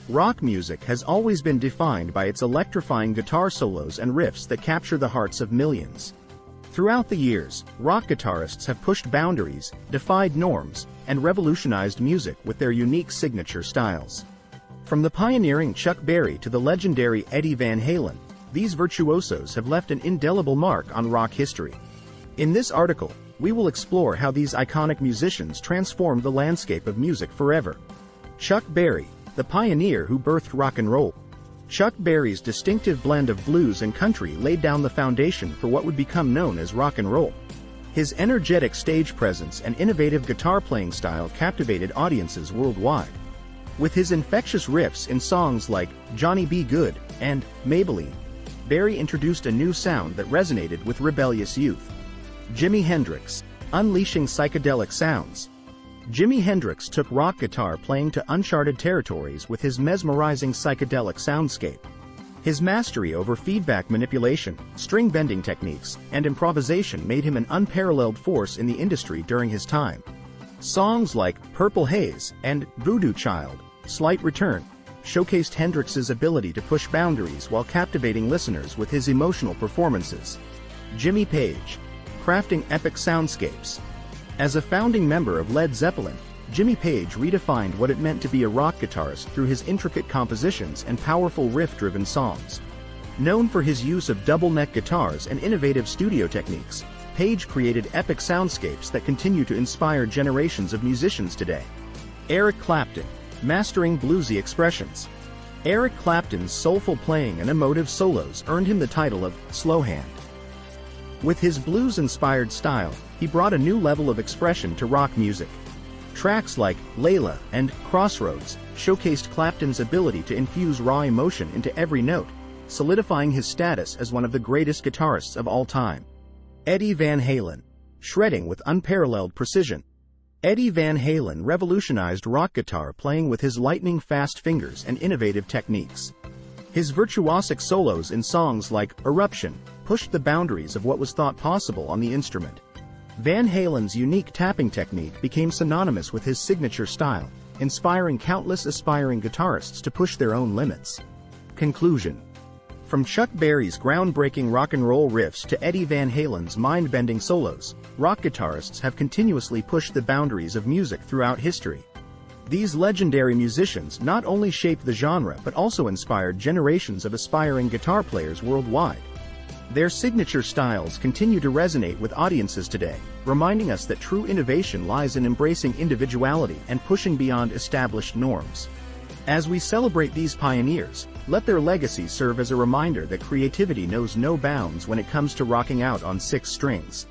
Rock music has always been defined by its electrifying guitar solos and riffs that capture the hearts of millions. Throughout the years, rock guitarists have pushed boundaries, defied norms, and revolutionized music with their unique signature styles. From the pioneering Chuck Berry to the legendary Eddie Van Halen, these virtuosos have left an indelible mark on rock history. In this article, we will explore how these iconic musicians transformed the landscape of music forever. Chuck Berry, the pioneer who birthed rock and roll. Chuck Berry's distinctive blend of blues and country laid down the foundation for what would become known as rock and roll. His energetic stage presence and innovative guitar playing style captivated audiences worldwide. With his infectious riffs in songs like Johnny B. Good and Maybelline, Berry introduced a new sound that resonated with rebellious youth. Jimi Hendrix, unleashing psychedelic sounds. Jimi Hendrix took rock guitar playing to uncharted territories with his mesmerizing psychedelic soundscape. His mastery over feedback manipulation, string bending techniques, and improvisation made him an unparalleled force in the industry during his time. Songs like Purple Haze and Voodoo Child, Slight Return, showcased Hendrix's ability to push boundaries while captivating listeners with his emotional performances. Jimmy Page, crafting epic soundscapes. As a founding member of Led Zeppelin, Jimmy Page redefined what it meant to be a rock guitarist through his intricate compositions and powerful riff-driven songs. Known for his use of double-neck guitars and innovative studio techniques, Page created epic soundscapes that continue to inspire generations of musicians today. Eric Clapton, mastering bluesy expressions. Eric Clapton's soulful playing and emotive solos earned him the title of Slow Hand. With his blues-inspired style, he brought a new level of expression to rock music. Tracks like Layla and Crossroads showcased Clapton's ability to infuse raw emotion into every note, solidifying his status as one of the greatest guitarists of all time. Eddie Van Halen, shredding with unparalleled precision. Eddie Van Halen revolutionized rock guitar playing with his lightning-fast fingers and innovative techniques. His virtuosic solos in songs like Eruption pushed the boundaries of what was thought possible on the instrument. Van Halen's unique tapping technique became synonymous with his signature style, inspiring countless aspiring guitarists to push their own limits. Conclusion. From Chuck Berry's groundbreaking rock and roll riffs to Eddie Van Halen's mind-bending solos, rock guitarists have continuously pushed the boundaries of music throughout history. These legendary musicians not only shaped the genre but also inspired generations of aspiring guitar players worldwide. Their signature styles continue to resonate with audiences today, reminding us that true innovation lies in embracing individuality and pushing beyond established norms. As we celebrate these pioneers, let their legacy serve as a reminder that creativity knows no bounds when it comes to rocking out on 6 strings.